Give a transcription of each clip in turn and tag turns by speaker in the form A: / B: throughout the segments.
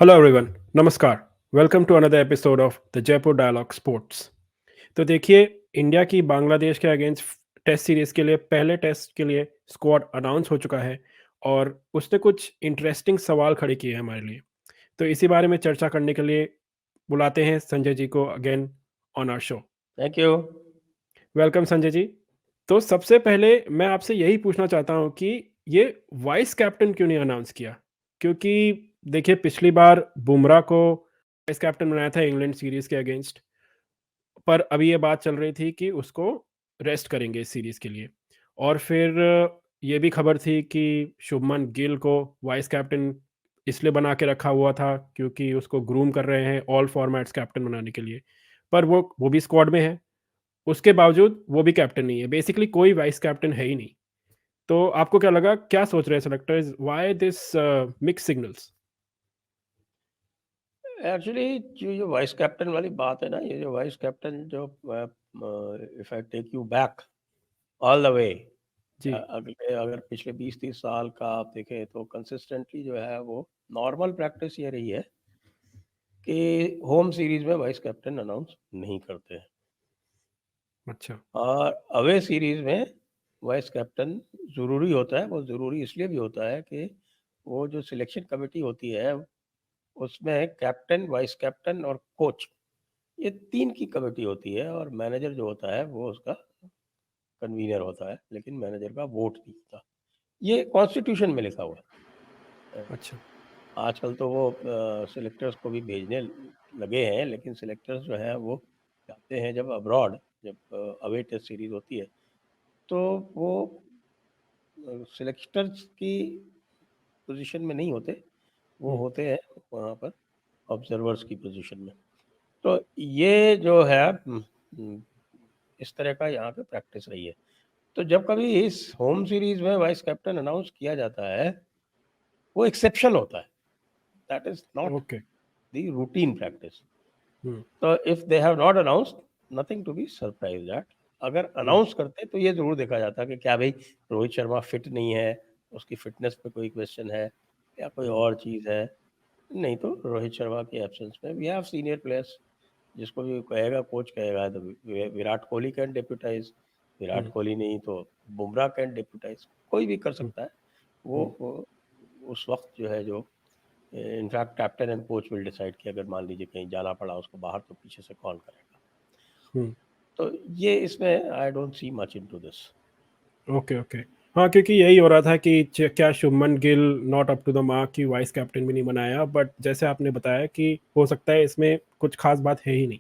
A: Hello everyone, नमस्कार। Welcome to another episode of the Jaipur Dialogue Sports. तो देखिए, India की बांग्लादेश के अगेंस्ट टेस्ट सीरीज़ के लिए पहले टेस्ट के लिए स्क्वाड अनाउंस हो चुका है और उसने कुछ इंटरेस्टिंग सवाल खड़े किए हैं हमारे लिए। तो इसी बारे में चर्चा करने के लिए बुलाते हैं संजय जी को again on our show.
B: Thank you.
A: Welcome Sanjay ji. तो सबसे पहले मैं आपसे यही पूछना चाहता हूँ कि ये वाइस कैप्टन क्यों नहीं अनाउंस किया? क्योंकि देखिए, पिछली बार बुमराह को वाइस कैप्टन बनाया था इंग्लैंड सीरीज़ के अगेंस्ट, पर अभी ये बात चल रही थी कि उसको रेस्ट करेंगे इस सीरीज़ के लिए। और फिर ये भी खबर थी कि शुभमन गिल को वाइस कैप्टन इसलिए बना के रखा हुआ था क्योंकि उसको ग्रूम कर रहे हैं ऑल फॉर्मेट्स कैप्टन बनाने के लिए। पर वो भी स्क्वाड में है, उसके बावजूद वो भी कैप्टन नहीं है। बेसिकली कोई वाइस कैप्टन है ही नहीं। तो आपको क्या लगा, क्या सोच रहे हैं selectors, why this mixed signals?
B: Actually जो ये वाइस कैप्टन वाली बात है ना, ये जो वाइस कैप्टन जो if I take you back all the way,
A: जी।
B: अगले अगर पिछले 20-30 साल का आप देखें तो कंसिस्टेंटली जो है वो नॉर्मल प्रैक्टिस ये रही है कि होम सीरीज में वाइस कैप्टन अनाउंस नहीं करते हैं
A: अच्छा।
B: और अवे सीरीज में वाइस कैप्टन ज़रूरी होता है। वो ज़रूरी इसलिए भी होता है कि वो जो सिलेक्शन कमेटी होती है उसमें कैप्टन, वाइस कैप्टन और कोच, ये 3 की कमेटी होती है और मैनेजर जो होता है वो उसका कन्वीनर होता है, लेकिन मैनेजर का वोट नहीं होता। ये कॉन्स्टिट्यूशन में लिखा हुआ है।
A: अच्छा।
B: आजकल तो वो सिलेक्टर्स को भी भेजने लगे हैं, लेकिन सिलेक्टर्स जो हैं वो जाते हैं जब अब्रॉड, जब अवे टेस्ट सीरीज होती है, तो वो सिलेक्टर्स की पोजीशन में नहीं होते, वो
A: हुँ।
B: होते हैं वहाँ पर ऑब्जर्वर्स की पोजीशन में। तो ये जो है इस तरह का यहाँ पे प्रैक्टिस रही है। तो जब कभी इस होम सीरीज में वाइस कैप्टन अनाउंस किया जाता है, वो एक्सेप्शन होता है, that is not
A: okay.
B: The routine practice.
A: Hmm.
B: तो if they have not announced, nothing to be surprise that. अगर
A: हुँ।
B: अनाउंस करते तो ये जरूर देखा जाता कि क्या भाई रोहित शर्मा फिट नहीं है, उसकी फिटनेस पे कोई क्वेश्चन है या कोई
A: हुँ।
B: और चीज़ है। नहीं तो रोहित शर्मा के एब्सेंस में वी हैव सीनियर प्लेयर्स, जिसको भी कहेगा कोच कहेगा तो विराट कोहली कैन डेप्यूटाइज, विराट
A: हुँ।
B: कोहली नहीं तो बुमराह कैन डेप्यूटाइज, कोई भी कर
A: हुँ।
B: सकता है।
A: हुँ।
B: वो उस वक्त जो है, जो in fact captain and coach will decide कि अगर मान लीजिए कहीं जाना पड़ा उसको बाहर तो पीछे से कौन करेगा।
A: हुँ।
B: तो ये इसमें I don't see much into this.
A: Okay, okay. हाँ, क्योंकि यही हो रहा था कि च क्या Shubman Gill not up to the mark कि वाइस कैप्टन भी नहीं बनाया, बट जैसे आपने बताया कि हो सकता है इसमें कुछ ख़ास बात है ही नहीं।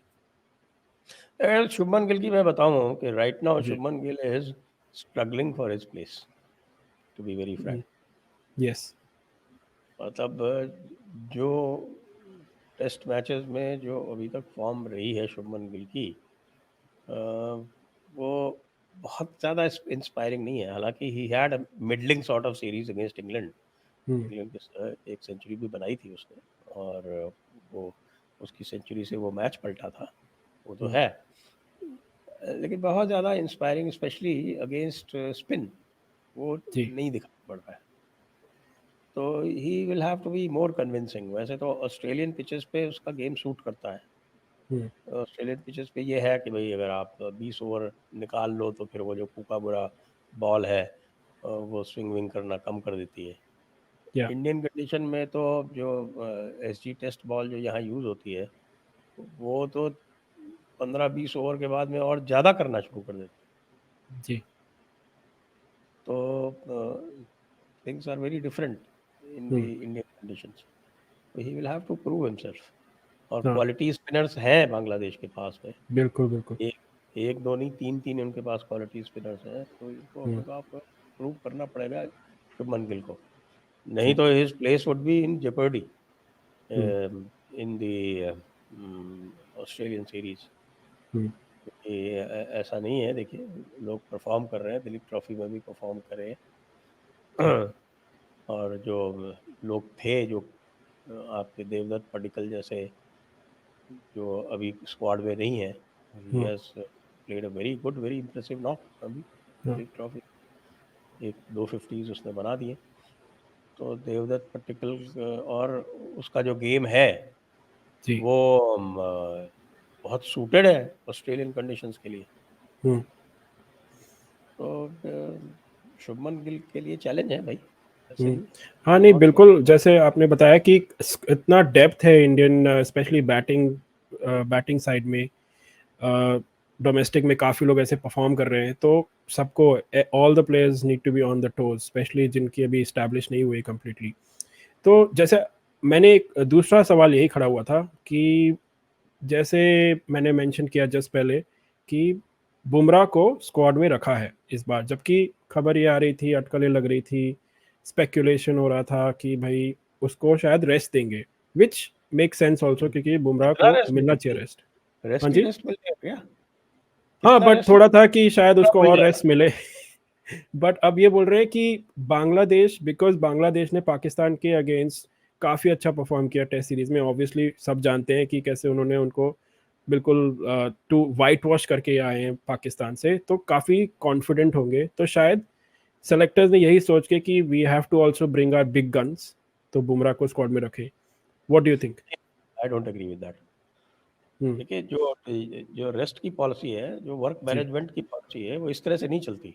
B: शुभमन गिल की मैं बताऊं कि राइट नाउ
A: जी।
B: Shubman Gill is struggling for his place, to be very
A: हुँ।
B: फ्रैंक।
A: येस।
B: मतलब जो टेस्ट मैचेस में जो अभी तक फॉर्म रही है शुभमन गिल की, अ, वो बहुत ज़्यादा इंस्पायरिंग नहीं है। हालांकि he had a middling sort of series against England.
A: Hmm.
B: England के एक सेंचुरी भी बनाई थी उसने, और वो उसकी सेंचुरी से वो मैच पलटा था, वो तो
A: हुँ।
B: है। लेकिन बहुत ज़्यादा इंस्पायरिंग स्पेशली अगेंस्ट स्पिन वो
A: जी।
B: नहीं दिखाई पड़ रहा है। तो he will have to be more convincing. वैसे तो ऑस्ट्रेलियन पिचेस पे उसका गेम सूट करता है।
A: हुँ।
B: ऑस्ट्रेलियन पिचेस पे ये है कि भाई अगर आप 20 ओवर निकाल लो तो फिर वो जो कूका बुरा बॉल है, वो स्विंग विंग करना कम कर देती है।
A: या।
B: इंडियन कंडीशन में तो जो एसजी टेस्ट बॉल जो यहाँ यूज़ होती है, वो तो 15-20 ओवर के बाद में और ज़्यादा करना शुरू कर देती है।
A: जी।
B: तो things are very different in the
A: hmm.
B: Indian conditions. तो he will have to prove himself. और
A: हाँ,
B: क्वालिटी स्पिनर्स हैं बांग्लादेश के पास में।
A: बिल्कुल, बिल्कुल।
B: एक एक दो नहीं, 3-3 उनके पास क्वालिटी स्पिनर्स हैं, तो इनको
A: हुँ।
B: अपने आप प्रूव करना पड़ेगा शुभमन गिल को। नहीं
A: जी।
B: तो his place would be in jeopardy
A: hmm.
B: In the Australian series.
A: Hmm.
B: ये ऐसा नहीं है, देखिए लोग परफॉर्म कर रहे हैं, दिलीप ट्रॉफी में भी परफॉर्म करे
A: जी।
B: हैं। और जो लोग थे, जो आपके देवदत्त पडिक्कल जैसे, जो अभी स्क्वाड में नहीं है, he
A: hmm.
B: Has played a very good, very impressive knock अभी
A: हाँ।
B: दिलीप ट्रॉफी। एक 2 50s उसने बना दिए। तो देवदत्त पट्टिकल और उसका जो गेम है
A: जी।
B: वो बहुत सूटेड है ऑस्ट्रेलियन कंडीशंस के लिए।
A: हुँ।
B: तो शुभमन गिल के लिए चैलेंज है भाई, ऐसे
A: हुँ।
B: भी
A: हाँ, नहीं
B: बहुत
A: बिल्कुल, जैसे आपने बताया कि इतना डेप्थ है इंडियन स्पेशली बैटिंग साइड में, डोमेस्टिक में काफ़ी लोग ऐसे परफॉर्म कर रहे हैं, तो सबको all the players need to be on the toes, specially जिनकी अभी इस्टेब्लिश नहीं हुई कंप्लीटली। तो जैसे मैंने एक दूसरा सवाल यही खड़ा हुआ था कि जैसे मैंने मेंशन किया जस्ट पहले कि बुमराह को स्क्वाड में रखा है इस बार, जबकि खबर ये आ रही थी, अटकलें लग रही थी, स्पेकुलेशन हो रहा था कि भाई उसको शायद रेस्ट देंगे, विच मेक सेंस ऑल्सो क्योंकि बुमराह
B: कितना
A: को
B: रेस्ट
A: मिलना
B: मिलेगी?
A: चाहिए रेस्ट। हाँ
B: रेस्ट ही
A: जी।
B: रेस्ट मिलेगा क्या?
A: हाँ,
B: कितना
A: बट
B: रेस्ट
A: थोड़ा था कि शायद उसको
B: मिल
A: और
B: जाएगा?
A: रेस्ट मिले। बट अब ये बोल रहे हैं कि बांग्लादेश, बिकॉज बांग्लादेश ने पाकिस्तान के अगेंस्ट काफ़ी अच्छा परफॉर्म किया टेस्ट सीरीज में, ऑब्वियसली सब जानते हैं कि कैसे उन्होंने उनको बिल्कुल टू वाइट वॉश करके आए हैं पाकिस्तान से, तो काफ़ी कॉन्फिडेंट होंगे, तो शायद सेलेक्टर्स ने यही सोच के कि we have to also bring our big guns, तो बुमराह को स्क्वाड में रखे। What do you think?
B: I don't agree with that.
A: Hmm.
B: देखिए, जो जो रेस्ट की पॉलिसी है, जो वर्क
A: जी।
B: मैनेजमेंट की पॉलिसी है, वो इस तरह से नहीं चलती।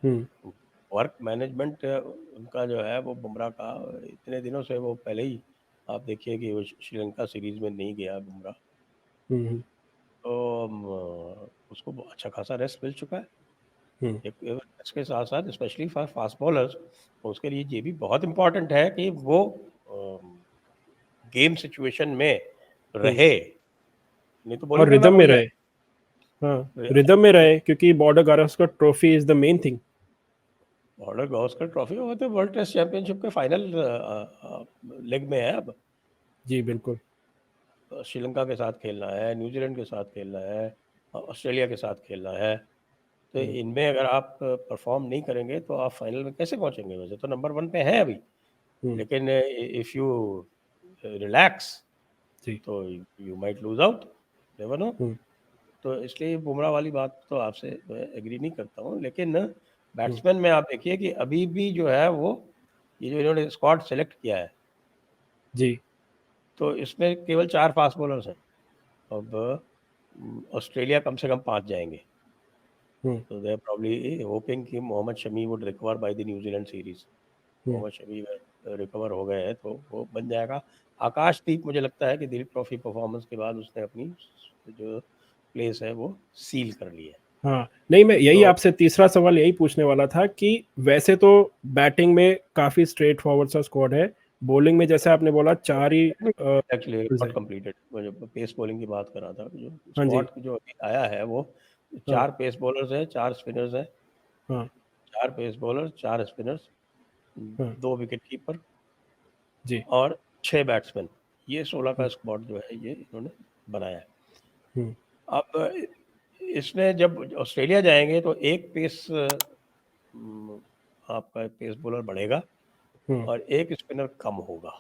A: हम्म।
B: वर्क मैनेजमेंट उनका जो है वो बुमराह का इतने दिनों से, वो पहले ही आप देखिए कि वो श्रीलंका सीरीज में नहीं गया बुमराह,
A: हम्म।
B: तो उसको अच्छा खासा रेस्ट मिल चुका है।
A: हम्म।
B: एक इसके साथ साथ स्पेशली फॉर फास्ट बॉलर्स उसके लिए ये भी बहुत इम्पोर्टेंट है कि वो गेम सिचुएशन में
A: हम्म।
B: रहे, नहीं तो
A: और
B: बॉलिंग करना
A: रिदम
B: भूल
A: में
B: जाए।
A: रहे। हाँ, रिदम में रहे क्योंकि border Gavaskar trophy is the main thing.
B: Border Gavaskar trophy वो तो वर्ल्ड टेस्ट चैंपियनशिप के फाइनल लेग में है अब।
A: जी बिल्कुल।
B: श्रीलंका के साथ खेलना है, न्यूजीलैंड के साथ खेलना है, ऑस्ट्रेलिया के साथ खेलना है। तो
A: हम्म।
B: इनमें अगर आप परफॉर्म नहीं करेंगे तो आप फाइनल में कैसे पहुंचेंगे? वैसे तो नंबर 1 पे है अभी,
A: हम्म।
B: लेकिन इफ यू रिलैक्स
A: जी।
B: तो you might lose out, never know.
A: Hmm.
B: तो इसलिए बुमराह वाली बात तो आपसे एग्री नहीं करता हूँ, लेकिन
A: हम्म।
B: बैट्समैन में आप देखिए कि अभी भी जो है वो, ये जो इन्होंने स्क्वाड सेलेक्ट किया है,
A: जी।
B: तो इसमें केवल 4 फास्ट बॉलर्स हैं। अब ऑस्ट्रेलिया कम से कम 5 जाएंगे,
A: हम्म।
B: तो दे प्रॉब्ली होपिंग कि Mohammed Shami would recover by the New Zealand series.
A: Hmm.
B: Mohammed Shami recover हो गए हैं तो वो बन जाएगा। आकाशदीप मुझे लगता है कि दिलीप ट्रॉफी परफॉर्मेंस के बाद उसने अपनी जो प्लेस है वो सील कर ली है।
A: हाँ, नहीं मैं यही
B: तो
A: आपसे तीसरा सवाल यही पूछने वाला था कि वैसे तो बैटिंग में काफ़ी स्ट्रेट फॉरवर्ड सा स्क्वाड है, बॉलिंग में जैसे आपने बोला चार ही
B: एक्चुअली
A: rules
B: नॉट
A: है।
B: कंप्लीटेड, मुझे पेस बॉलिंग की बात कर रहा था। जो
A: हाँ जी।
B: स्क्वाड जो अभी आया है वो
A: हाँ।
B: 4 पेस बॉलर्स हैं, 4 स्पिनर्स हैं।
A: हाँ।
B: 4 पेस बॉलर्स, 4 स्पिनर्स,
A: हाँ।
B: 2 विकेट कीपर
A: जी।
B: और 6 बैट्समैन। ये 16 का
A: हम्म।
B: स्क्वाड जो है ये इन्होंने बनाया है।
A: हम्म।
B: अब इसमें जब ऑस्ट्रेलिया जाएंगे तो एक पेस आपका पेस बॉलर बढ़ेगा
A: हम्म।
B: और एक स्पिनर कम होगा।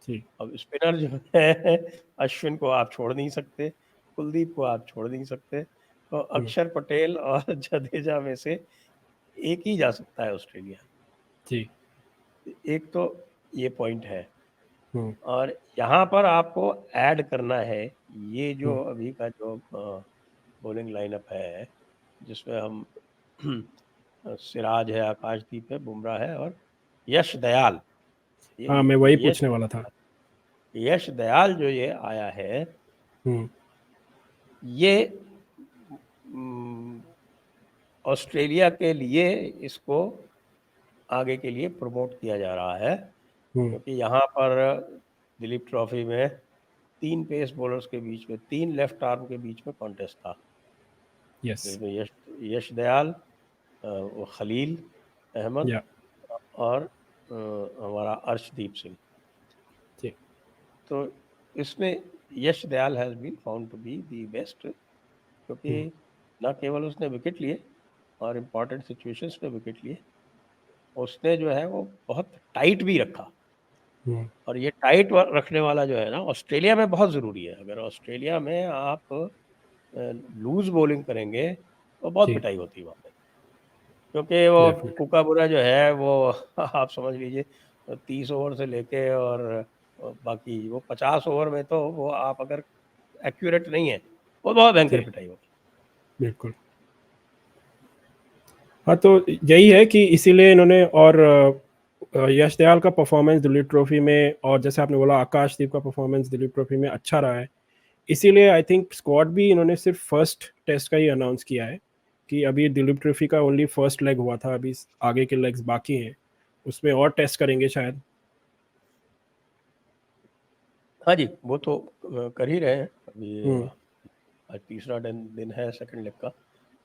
A: जी।
B: अब स्पिनर जो है, अश्विन को आप छोड़ नहीं सकते, कुलदीप को आप छोड़ नहीं सकते, तो
A: हम्म।
B: अक्षर पटेल और जडेजा में से एक ही जा सकता है ऑस्ट्रेलिया।
A: जी।
B: एक तो ये पॉइंट है।
A: हम्म।
B: और यहाँ पर आपको ऐड करना है ये जो
A: हम्म।
B: अभी का जो बॉलिंग लाइनअप है, जिसमें हम सिराज है, आकाशदीप है, बुमराह है और यश दयाल।
A: हाँ, मैं वही
B: ये यश
A: पूछने वाला था।
B: यश दयाल जो ये आया है,
A: हम्म।
B: ये हम्म, ऑस्ट्रेलिया के लिए इसको आगे के लिए प्रमोट किया जा रहा है,
A: हम्म।
B: क्योंकि यहाँ पर दिलीप ट्रॉफी में 3 पेस बॉलर्स के बीच में, 3 लेफ्ट आर्म के बीच में कॉन्टेस्ट था,
A: यस।
B: जिसमें यश दयाल, वो खलील अहमद
A: या।
B: और हमारा अर्शदीप सिंह।
A: जी।
B: तो इसमें Yash Dayal has been found to be the best, क्योंकि
A: हम्म।
B: न केवल उसने विकेट लिए और इम्पॉर्टेंट सिचुएशंस में विकेट लिए, उसने जो है वो बहुत टाइट भी रखा।
A: हम्म।
B: और ये टाइट रखने वाला जो है ना, ऑस्ट्रेलिया में बहुत ज़रूरी है। अगर ऑस्ट्रेलिया में आप लूज बॉलिंग करेंगे तो बहुत
A: जी।
B: पिटाई होती है वहाँ पे, क्योंकि वो
A: डेफिनेट।
B: कूकाबुरा जो है वो आप समझ लीजिए 30 ओवर से लेके और बाकी वो 50 ओवर में तो वो आप अगर एक्यूरेट नहीं है, वो बहुत भयंकर
A: जी,
B: पिटाई होगी।
A: बिल्कुल। हाँ, तो यही है कि इसीलिए इन्होंने और यश दयाल का परफॉर्मेंस दिलीप ट्रॉफी में और जैसे आपने बोला आकाशदीप का परफॉर्मेंस दिलीप ट्रॉफी में अच्छा रहा है। इसीलिए आई थिंक स्क्वाड भी इन्होंने सिर्फ फर्स्ट टेस्ट का ही अनाउंस किया है कि अभी दिलीप ट्रॉफी का ओनली फर्स्ट लेग हुआ था, अभी आगे के लेग्स बाकी हैं, उसमें और टेस्ट करेंगे शायद।
B: हाँ जी, वो तो कर ही रहे हैं अभी।
A: हम्म,
B: आज तीसरा दिन है सेकंड लेग का,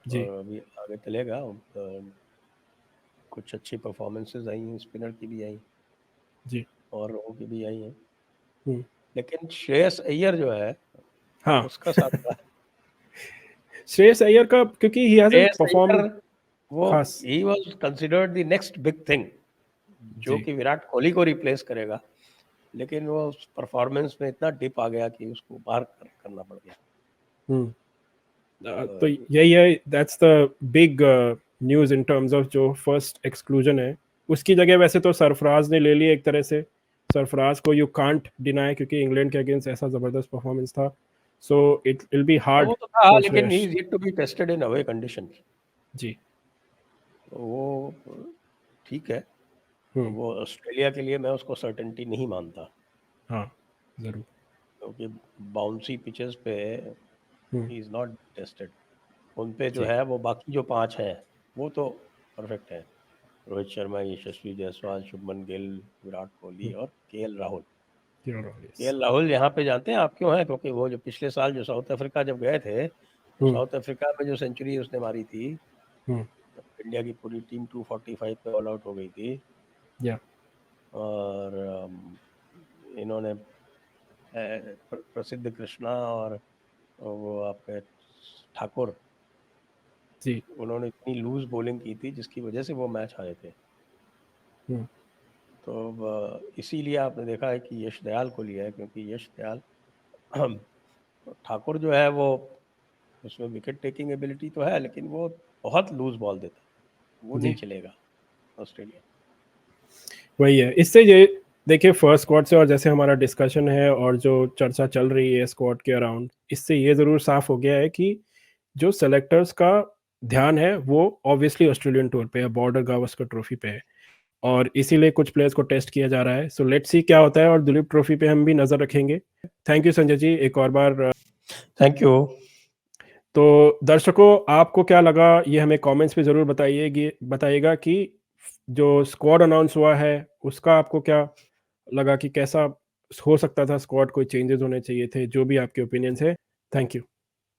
A: जी,
B: और अभी आगे चलेगा। कुछ अच्छी परफॉर्मेंसेज आई हैं, स्पिनर की भी आई
A: जी,
B: और लोगों की भी आई हैं,
A: हम्म,
B: लेकिन श्रेयस अय्यर जो है
A: हाँ।
B: उसका साथ था।
A: श्रेयस अय्यर का क्योंकि he hasn't
B: Shreyas
A: perform
B: Iyer वो
A: खास।
B: He was considered the next big thing, जो
A: जी,
B: कि विराट कोहली को रिप्लेस करेगा, लेकिन वो उस परफॉर्मेंस में इतना डिप आ गया कि उसको बाहर करना पड़ गया।
A: हम्म, तो
B: अ,
A: यही है, that's the big news in terms of जो फर्स्ट एक्सक्लूजन है। उसकी जगह वैसे तो सरफराज ने ले ली एक तरह से। सरफराज को यू कांट डिनाई क्योंकि इंग्लैंड के अगेंस्ट ऐसा ज़बरदस्त परफॉर्मेंस था, so it will be hard
B: वो तो था,
A: फॉर
B: लेकिन he
A: Shreyas.
B: Is yet to be tested in away conditions.
A: जी,
B: वो ठीक है,
A: हम्म,
B: वो ऑस्ट्रेलिया के लिए मैं उसको सर्टेनिटी नहीं मानता,
A: हाँ, ज़रूर,
B: क्योंकि बाउंसी पिचेस पे
A: हम्म,
B: ही इज नॉट टेस्टेड। उन पे जो
A: जी,
B: है वो बाकी जो 5 हैं वो तो परफेक्ट है। रोहित शर्मा, यशस्वी जायसवाल, शुभमन गिल, विराट कोहली और KL Rahul.
A: Yes,
B: KL Rahul यहाँ पे जानते हैं आप क्यों है? क्योंकि वो जो पिछले साल जो साउथ अफ्रीका जब गए थे, तो
A: हम्म,
B: साउथ अफ्रीका में जो सेंचुरी उसने मारी थी,
A: हम्म,
B: इंडिया की पूरी टीम 245 पे ऑल आउट हो गई थी।
A: या,
B: और इन्होंने प्रसिद्ध कृष्णा और वो आपके ठाकुर,
A: जी,
B: उन्होंने इतनी लूज बॉलिंग की थी जिसकी वजह से वो मैच हारे थे।
A: हम्म,
B: तो इसीलिए आपने देखा है कि यश दयाल को लिया है, क्योंकि यश दयाल ठाकुर जो है वो, उसमें विकेट टेकिंग एबिलिटी तो है, लेकिन वो बहुत लूज बॉल देता है, वो नहीं
A: जी,
B: चलेगा ऑस्ट्रेलिया।
A: वही है। इससे ये देखिए फर्स्ट स्क्वाड से और जैसे हमारा डिस्कशन है और जो चर्चा चल रही है स्क्वाड के अराउंड, इससे ये ज़रूर साफ हो गया है कि जो सेलेक्टर्स का ध्यान है वो ऑब्वियसली ऑस्ट्रेलियन टूर पे है, बॉर्डर गावस्कर ट्रॉफी पे है, और इसीलिए कुछ प्लेयर्स को टेस्ट किया जा रहा है। सो लेट्स सी क्या होता है, और दुलीप ट्रॉफी पे हम भी नज़र रखेंगे। थैंक यू संजय जी एक और बार।
B: Thank you.
A: तो दर्शकों आपको क्या लगा ये हमें कमेंट्स में ज़रूर बताइएगा कि जो स्क्वाड अनाउंस हुआ है उसका आपको क्या लगा कि कैसा हो सकता था स्क्वाड, कोई चेंजेस होने चाहिए थे, जो भी आपके ओपिनियंस है। Thank you.